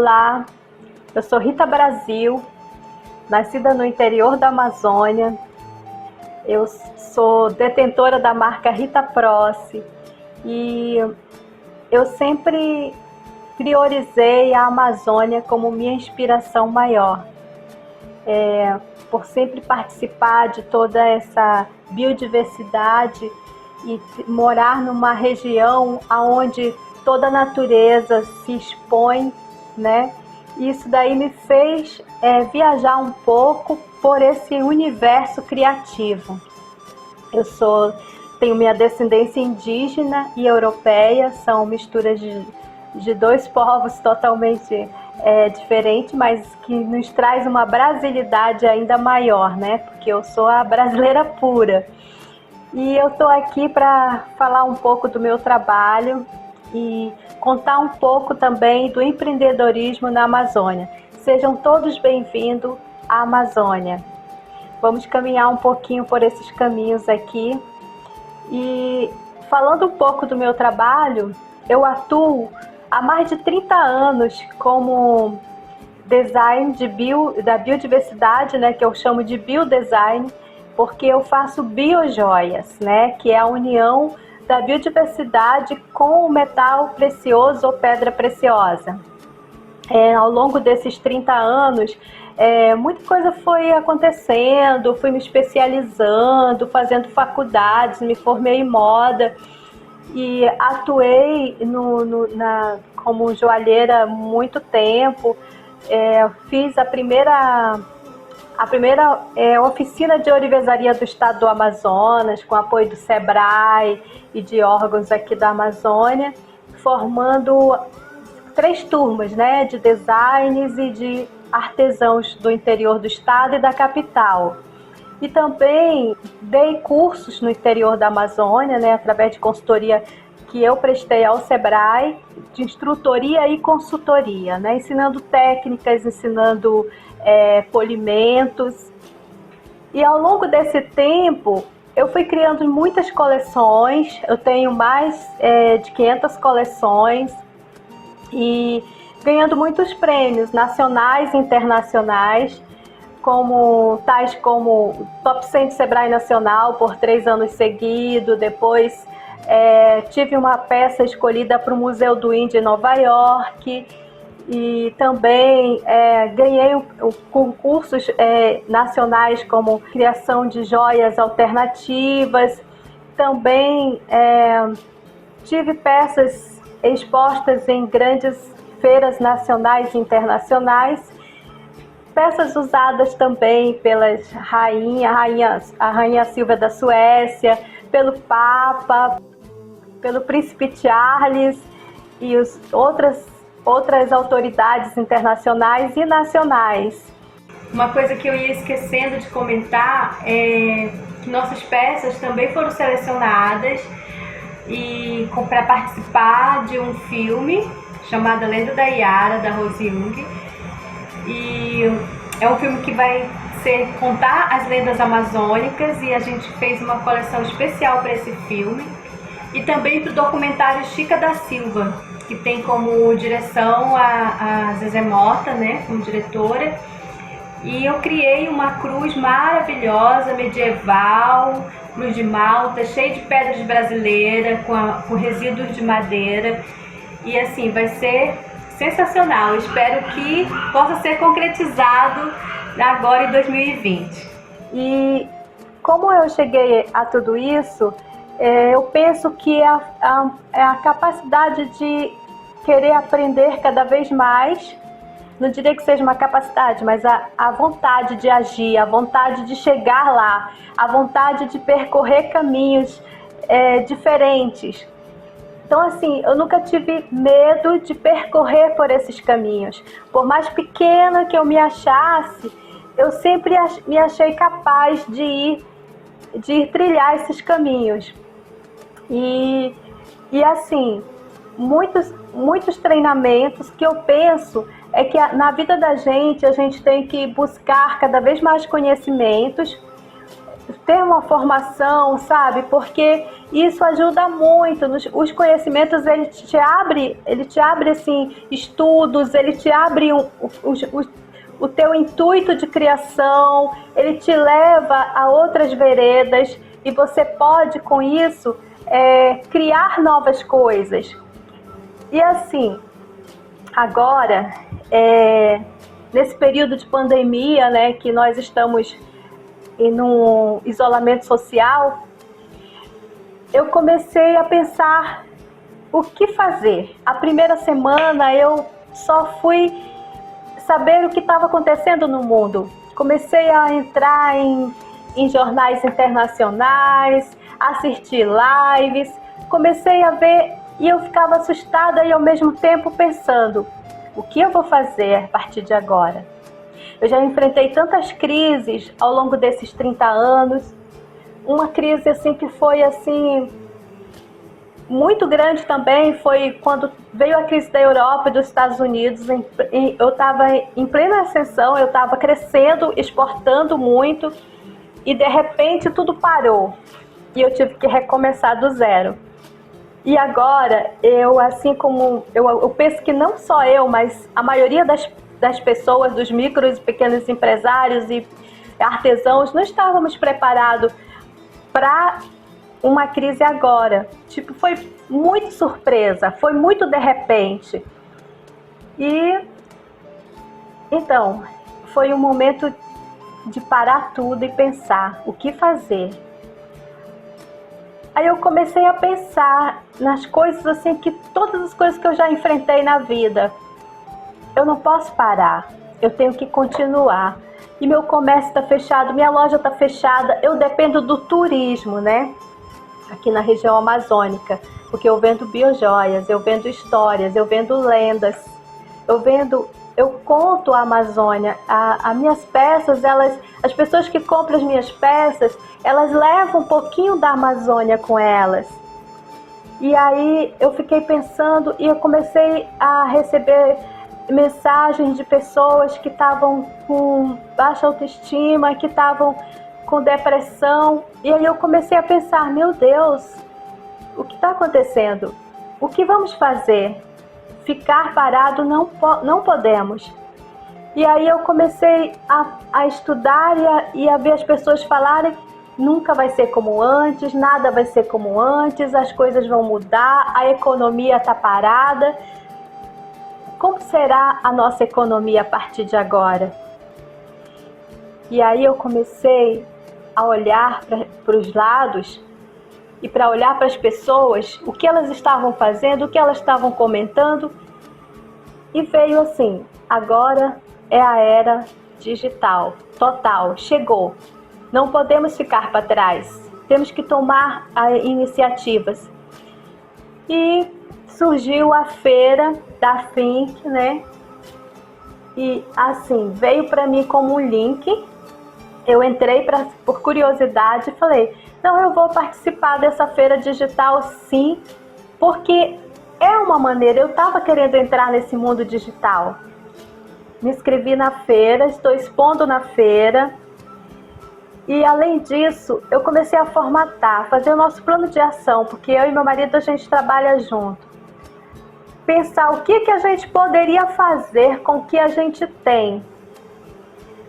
Olá, eu sou Rita Brasil, nascida no interior da Amazônia. Eu sou detentora da marca Rita Proce e eu sempre priorizei a Amazônia como minha inspiração maior. Por sempre participar de toda essa biodiversidade e morar numa região onde toda a natureza se expõe, né? Isso daí me fez viajar um pouco por esse universo criativo. Tenho minha descendência indígena e europeia, são misturas de dois povos totalmente diferentes, mas que nos traz uma brasilidade ainda maior, né? Porque eu sou a brasileira pura. E eu estou aqui para falar um pouco do meu trabalho e contar um pouco também do empreendedorismo na Amazônia. Sejam todos bem-vindos à Amazônia. Vamos caminhar um pouquinho por esses caminhos aqui. E falando um pouco do meu trabalho, eu atuo há mais de 30 anos como design da biodiversidade, né, que eu chamo de biodesign, porque eu faço biojoias, né, que é a união da biodiversidade com o metal precioso ou pedra preciosa. Ao longo desses 30 anos, muita coisa foi acontecendo, fui me especializando, fazendo faculdades, me formei em moda e atuei como joalheira há muito tempo. Fiz a primeira oficina de ourivesaria do estado do Amazonas, com apoio do Sebrae e de órgãos aqui da Amazônia, formando 3 turmas, né, de designs e de artesãos do interior do estado e da capital. E também dei cursos no interior da Amazônia, né, através de consultoria que eu prestei ao Sebrae, de instrutoria e consultoria, né, ensinando técnicas, ensinando polimentos. E ao longo desse tempo, eu fui criando muitas coleções, eu tenho mais de 500 coleções e ganhando muitos prêmios nacionais e internacionais, tais como o Top 100 do Sebrae Nacional por 3 anos seguidos. Depois tive uma peça escolhida para o Museu do Índio em Nova York e também ganhei concursos nacionais como criação de joias alternativas. Também tive peças expostas em grandes feiras nacionais e internacionais, peças usadas também pelas a Rainha Silvia da Suécia, pelo Papa, pelo Príncipe Charles e outras autoridades internacionais e nacionais. Uma coisa que eu ia esquecendo de comentar é que nossas peças também foram selecionadas para participar de um filme chamado A Lenda da Iara, da Rose Jung. E é um filme que vai contar as lendas amazônicas e a gente fez uma coleção especial para esse filme. E também para o documentário Chica da Silva, que tem como direção a Zezé Mota, né, como diretora. E eu criei uma cruz maravilhosa, medieval, cruz de malta, cheia de pedras brasileiras, com resíduos de madeira. E assim, vai ser sensacional. Espero que possa ser concretizado agora em 2020. E como eu cheguei a tudo isso, eu penso que a capacidade de querer aprender cada vez mais, não diria que seja uma capacidade, mas a vontade de agir, a vontade de chegar lá, a vontade de percorrer caminhos diferentes. Então, assim, eu nunca tive medo de percorrer por esses caminhos. Por mais pequena que eu me achasse, eu sempre me achei capaz de ir trilhar esses caminhos. E assim, muitos treinamentos que eu penso é que na vida da gente a gente tem que buscar cada vez mais conhecimentos, ter uma formação, sabe? Porque isso ajuda muito. Os conhecimentos, ele te abre assim, estudos, ele te abre o teu intuito de criação, ele te leva a outras veredas e você pode, com isso, criar novas coisas. E assim, agora, nesse período de pandemia, né, que nós estamos em um isolamento social, eu comecei a pensar o que fazer. A primeira semana eu só fui saber o que estava acontecendo no mundo. Comecei a entrar em jornais internacionais, assistir lives, comecei a ver e eu ficava assustada e ao mesmo tempo pensando, o que eu vou fazer a partir de agora? Eu já enfrentei tantas crises ao longo desses 30 anos, uma crise assim que foi assim muito grande também foi quando veio a crise da Europa e dos Estados Unidos. Eu estava em plena ascensão, eu estava crescendo, exportando muito e de repente tudo parou e eu tive que recomeçar do zero. E agora, eu penso que não só eu, mas a maioria das pessoas, dos micros e pequenos empresários e artesãos, não estávamos preparados para uma crise agora. Tipo, foi muito surpresa, foi muito de repente. E então, foi um momento de parar tudo e pensar o que fazer. Aí eu comecei a pensar nas coisas assim, todas as coisas que eu já enfrentei na vida. Eu não posso parar, eu tenho que continuar. E meu comércio está fechado, minha loja está fechada, eu dependo do turismo, né? Aqui na região amazônica, porque eu vendo biojoias, eu vendo histórias, eu vendo lendas, eu conto a Amazônia. As minhas peças, as pessoas que compram as minhas peças, elas levam um pouquinho da Amazônia com elas. E aí eu fiquei pensando e eu comecei a receber mensagens de pessoas que estavam com baixa autoestima, que estavam com depressão. E aí eu comecei a pensar, meu Deus, o que está acontecendo? O que vamos fazer? Ficar parado não podemos. E aí eu comecei a estudar e a ver as pessoas falarem, nunca vai ser como antes, nada vai ser como antes, as coisas vão mudar, a economia está parada. Como será a nossa economia a partir de agora? E aí eu comecei a olhar para os lados e para olhar para as pessoas, o que elas estavam fazendo, o que elas estavam comentando, e veio assim, agora é a era digital, total, chegou. Não podemos ficar para trás, temos que tomar iniciativas. E surgiu a feira da Fink, né? E assim, veio para mim como um link. Eu entrei por curiosidade e falei, não, eu vou participar dessa feira digital sim, porque é uma maneira, eu estava querendo entrar nesse mundo digital. Me inscrevi na feira, estou expondo na feira. E além disso, eu comecei a formatar, fazer o nosso plano de ação, porque eu e meu marido a gente trabalha junto. Pensar o que a gente poderia fazer com o que a gente tem.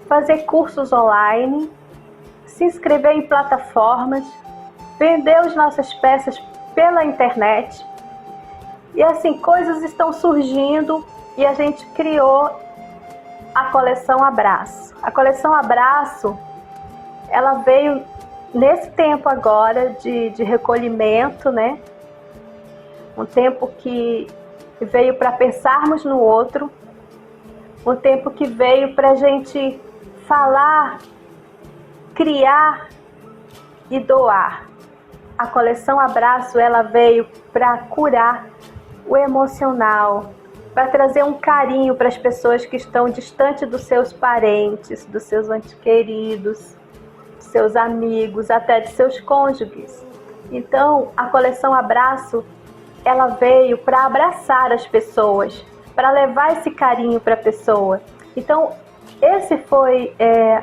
Fazer cursos online, se inscrever em plataformas, vender as nossas peças pela internet. E assim, coisas estão surgindo e a gente criou a coleção Abraço. A coleção Abraço, ela veio nesse tempo agora de recolhimento, né? Um tempo que veio para pensarmos no outro, um tempo que veio para a gente falar, criar e doar. A coleção Abraço, ela veio para curar o emocional, para trazer um carinho para as pessoas que estão distante dos seus parentes, dos seus entes queridos, dos seus amigos, até de seus cônjuges. Então, a coleção Abraço, ela veio para abraçar as pessoas, para levar esse carinho para a pessoa. Então, esse foi,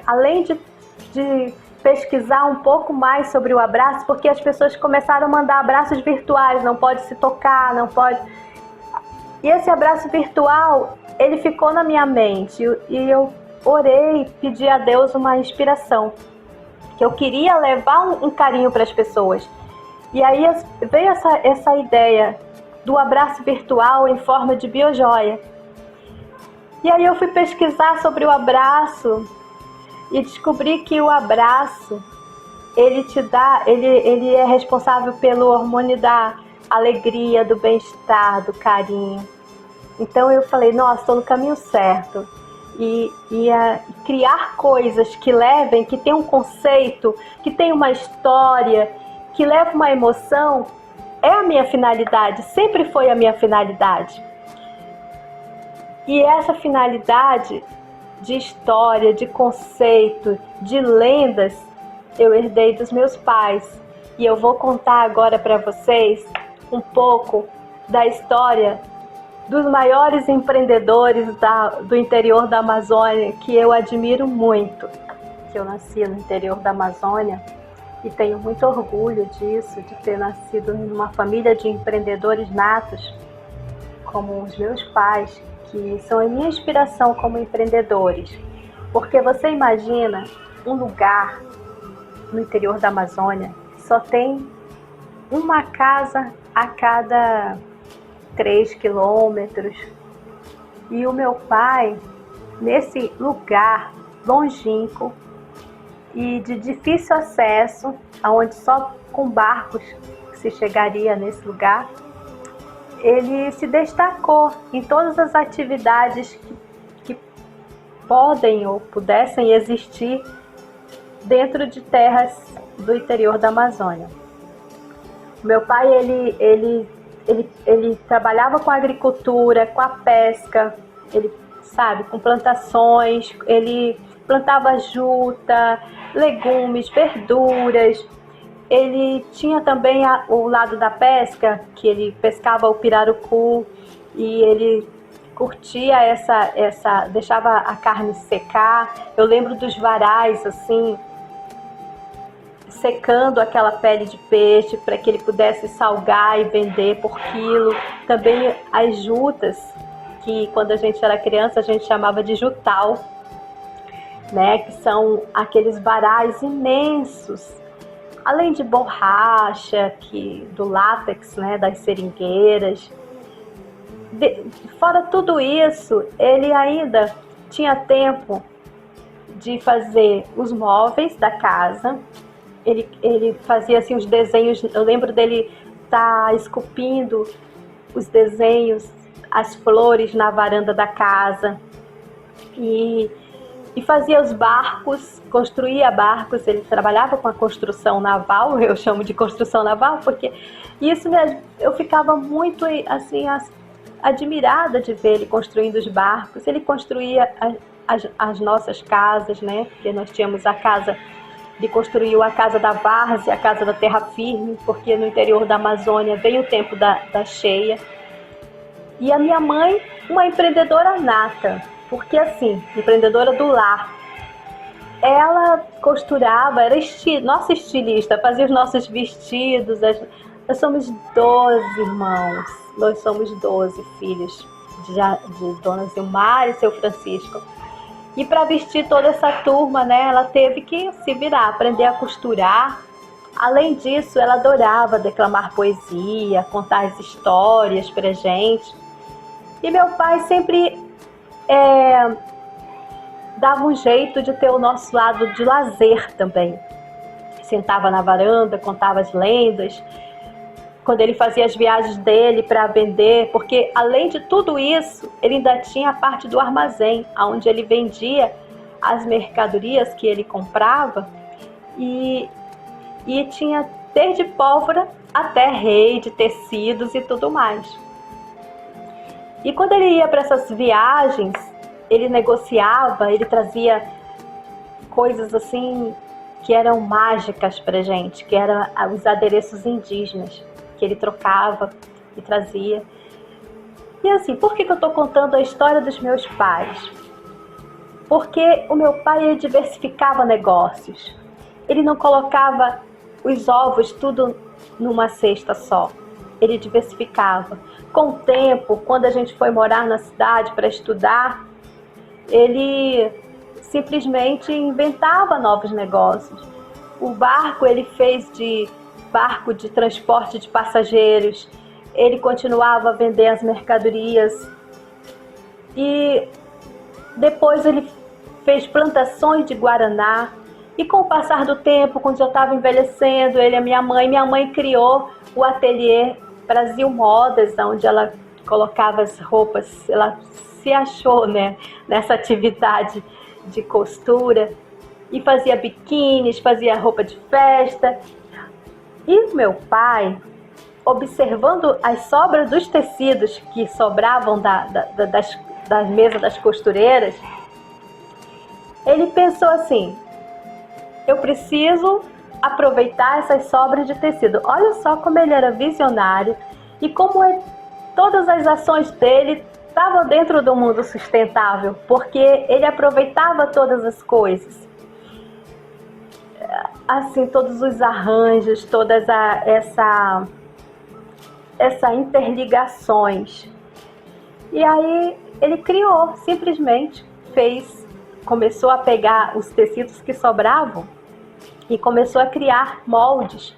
além de pesquisar um pouco mais sobre o abraço, porque as pessoas começaram a mandar abraços virtuais, não pode se tocar, não pode. E esse abraço virtual, ele ficou na minha mente, e eu orei, pedi a Deus uma inspiração, que eu queria levar um carinho para as pessoas. E aí veio essa ideia do abraço virtual em forma de biojoia. E aí eu fui pesquisar sobre o abraço e descobri que o abraço, ele é responsável pelo hormônio da alegria, do bem-estar, do carinho. Então eu falei, nossa, estou no caminho certo. E criar coisas que levem, que tem um conceito, que tem uma história, que leva uma emoção, é a minha finalidade, sempre foi a minha finalidade. E essa finalidade de história, de conceito, de lendas, eu herdei dos meus pais. E eu vou contar agora para vocês um pouco da história dos maiores empreendedores do interior da Amazônia, que eu admiro muito. Eu nasci no interior da Amazônia e tenho muito orgulho disso, de ter nascido numa família de empreendedores natos, como os meus pais, que são a minha inspiração como empreendedores. Porque você imagina um lugar no interior da Amazônia que só tem uma casa a cada 3 quilômetros. E o meu pai, nesse lugar longínquo e de difícil acesso, onde só com barcos se chegaria nesse lugar, ele se destacou em todas as atividades que podem ou pudessem existir dentro de terras do interior da Amazônia. Meu pai, ele trabalhava com a agricultura, com a pesca, ele, com plantações, ele plantava juta, legumes, verduras. Ele tinha também o lado da pesca, que ele pescava o pirarucu e ele curtia deixava a carne secar. Eu lembro dos varais, assim, secando aquela pele de peixe para que ele pudesse salgar e vender por quilo. Também as jutas, que quando a gente era criança a gente chamava de jutal, né? Que são aqueles varais imensos, além de borracha, do látex, né? Das seringueiras. Fora tudo isso, ele ainda tinha tempo de fazer os móveis da casa. Ele fazia assim os desenhos. Eu lembro dele estar esculpindo os desenhos, as flores na varanda da casa, e fazia os barcos, construía barcos. Ele trabalhava com a construção naval. Eu chamo de construção naval porque isso eu ficava muito assim admirada de ver ele construindo os barcos. Ele construía as nossas casas, né? Porque nós tínhamos a casa. Ele construiu a casa da várzea, a casa da terra firme, porque no interior da Amazônia veio o tempo da cheia. E a minha mãe, uma empreendedora nata, porque assim, empreendedora do lar. Ela costurava, era nossa estilista, fazia os nossos vestidos. Nós somos 12 irmãos, nós somos 12 filhos de Dona Zilmar e seu Francisco. E para vestir toda essa turma, né, ela teve que se virar, aprender a costurar. Além disso, ela adorava declamar poesia, contar as histórias pra gente. E meu pai sempre dava um jeito de ter o nosso lado de lazer também. Sentava na varanda, contava as lendas. Quando ele fazia as viagens dele para vender, porque além de tudo isso, ele ainda tinha a parte do armazém, onde ele vendia as mercadorias que ele comprava, e tinha desde pólvora até rede, tecidos e tudo mais. E quando ele ia para essas viagens, ele negociava, ele trazia coisas assim que eram mágicas pra gente, que eram os adereços indígenas, que ele trocava e trazia. E assim, por que eu estou contando a história dos meus pais? Porque o meu pai, ele diversificava negócios. Ele não colocava os ovos tudo numa cesta só. Ele diversificava. Com o tempo, quando a gente foi morar na cidade para estudar, ele simplesmente inventava novos negócios. O barco ele fez de barco de transporte de passageiros. Ele continuava a vender as mercadorias. E depois ele fez plantações de guaraná. E com o passar do tempo, quando eu estava envelhecendo, ele e minha mãe criou o ateliê Brasil Modas, onde ela colocava as roupas. Ela se achou, né, nessa atividade de costura e fazia biquínis, fazia roupa de festa. E meu pai, observando as sobras dos tecidos que sobravam das mesas das costureiras, ele pensou assim: eu preciso aproveitar essas sobras de tecido. Olha só como ele era visionário e como todas as ações dele estavam dentro do mundo sustentável, porque ele aproveitava todas as coisas. Assim, todos os arranjos, todas essa interligações. E aí ele criou, simplesmente começou a pegar os tecidos que sobravam e começou a criar moldes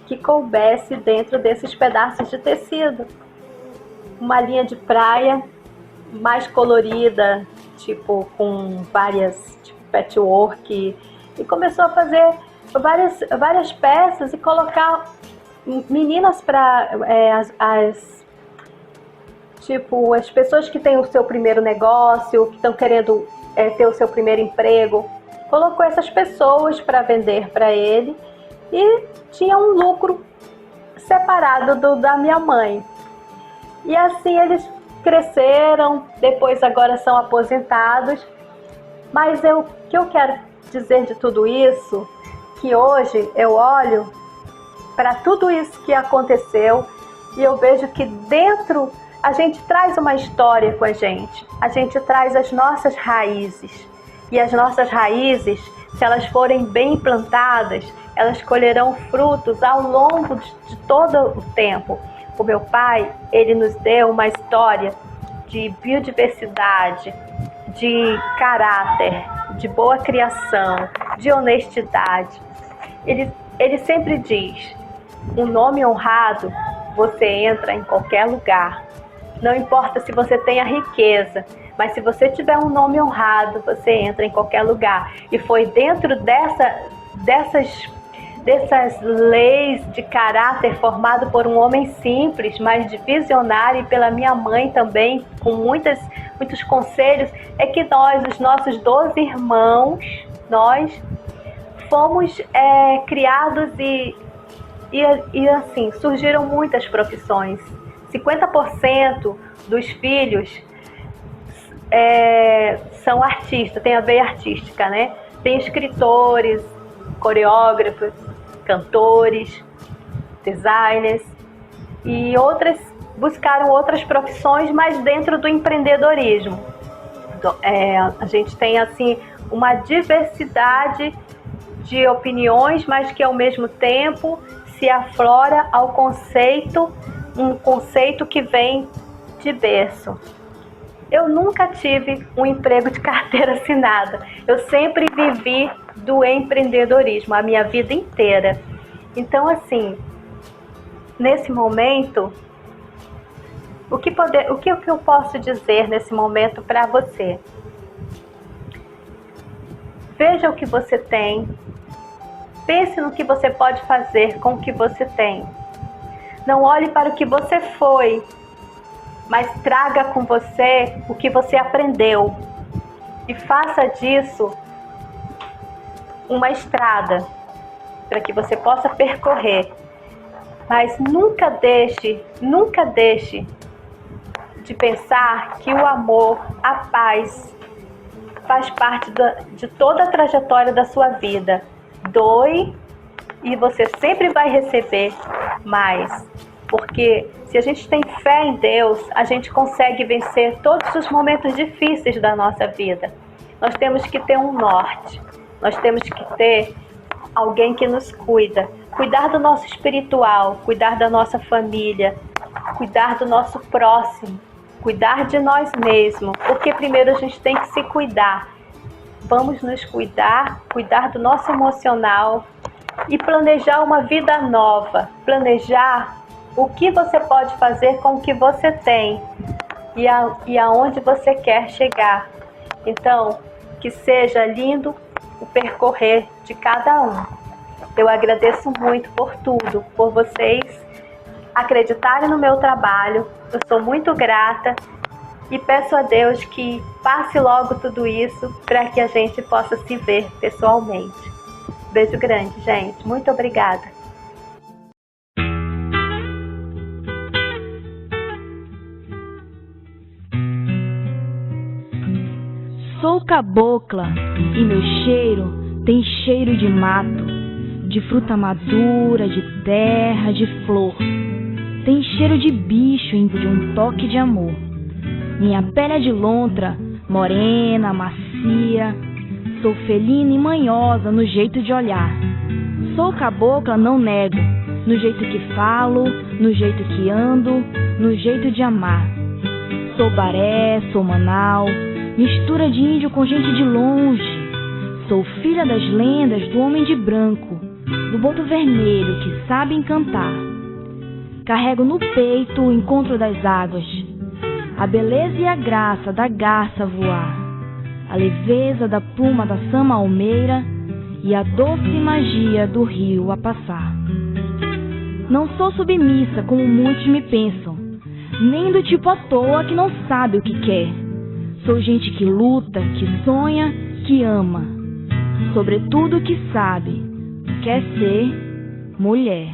que coubesse dentro desses pedaços de tecido. Uma linha de praia mais colorida, tipo com várias, tipo patchwork, e começou a fazer várias peças e colocar meninas para tipo as pessoas que têm o seu primeiro negócio, que estão querendo ter o seu primeiro emprego. Colocou essas pessoas para vender para ele e tinha um lucro separado da minha mãe. E assim eles cresceram, depois agora são aposentados. Mas o que eu quero dizer de tudo isso, que hoje eu olho para tudo isso que aconteceu e eu vejo que dentro a gente traz uma história com a gente traz as nossas raízes. E as nossas raízes, se elas forem bem plantadas, elas colherão frutos ao longo de todo o tempo. O meu pai, ele nos deu uma história de biodiversidade, de caráter, de boa criação, de honestidade. Ele sempre diz: um nome honrado, você entra em qualquer lugar. Não importa se você tenha riqueza, mas se você tiver um nome honrado, você entra em qualquer lugar. E foi dentro dessas leis de caráter formado por um homem simples, mas de visionário, e pela minha mãe também, com muitos conselhos, é que os nossos 12 irmãos, nós fomos criados e assim, surgiram muitas profissões. 50% dos filhos são artistas, tem a veia artística, né? Tem escritores, coreógrafos, cantores, designers e outras buscaram outras profissões, mas dentro do empreendedorismo. A gente tem assim uma diversidade de opiniões, mas que ao mesmo tempo se aflora ao um conceito que vem de berço. Eu nunca tive um emprego de carteira assinada. Eu sempre vivi do empreendedorismo a minha vida inteira. Então, assim, nesse momento, o que eu posso dizer nesse momento para você? Veja o que você tem. Pense no que você pode fazer com o que você tem. Não olhe para o que você foi, mas traga com você o que você aprendeu e faça disso uma estrada para que você possa percorrer. Mas nunca deixe de pensar que o amor, a paz, faz parte de toda a trajetória da sua vida. Doe e você sempre vai receber mais. Porque se a gente tem fé em Deus, a gente consegue vencer todos os momentos difíceis da nossa vida. Nós temos que ter um norte, nós temos que ter alguém que nos cuida. Cuidar do nosso espiritual, cuidar da nossa família, cuidar do nosso próximo, cuidar de nós mesmos, porque primeiro a gente tem que se cuidar. Vamos nos cuidar, cuidar do nosso emocional e planejar uma vida nova, planejar o que você pode fazer com o que você tem e aonde você quer chegar. Então, que seja lindo o percorrer de cada um. Eu agradeço muito por tudo, por vocês acreditarem no meu trabalho. Eu sou muito grata e peço a Deus que passe logo tudo isso para que a gente possa se ver pessoalmente. Beijo grande, gente. Muito obrigada. Sou cabocla e meu cheiro tem cheiro de mato, de fruta madura, de terra, de flor. Tem cheiro de bicho indo de um toque de amor. Minha pele é de lontra, morena, macia. Sou felina e manhosa no jeito de olhar. Sou cabocla, não nego, no jeito que falo, no jeito que ando, no jeito de amar. Sou baré, sou manau, mistura de índio com gente de longe. Sou filha das lendas do homem de branco, do boto vermelho que sabe encantar. Carrego no peito o encontro das águas, a beleza e a graça da garça a voar, a leveza da pluma da sama almeira e a doce magia do rio a passar. Não sou submissa como muitos me pensam, nem do tipo à toa que não sabe o que quer. Sou gente que luta, que sonha, que ama, sobretudo que sabe, quer ser mulher.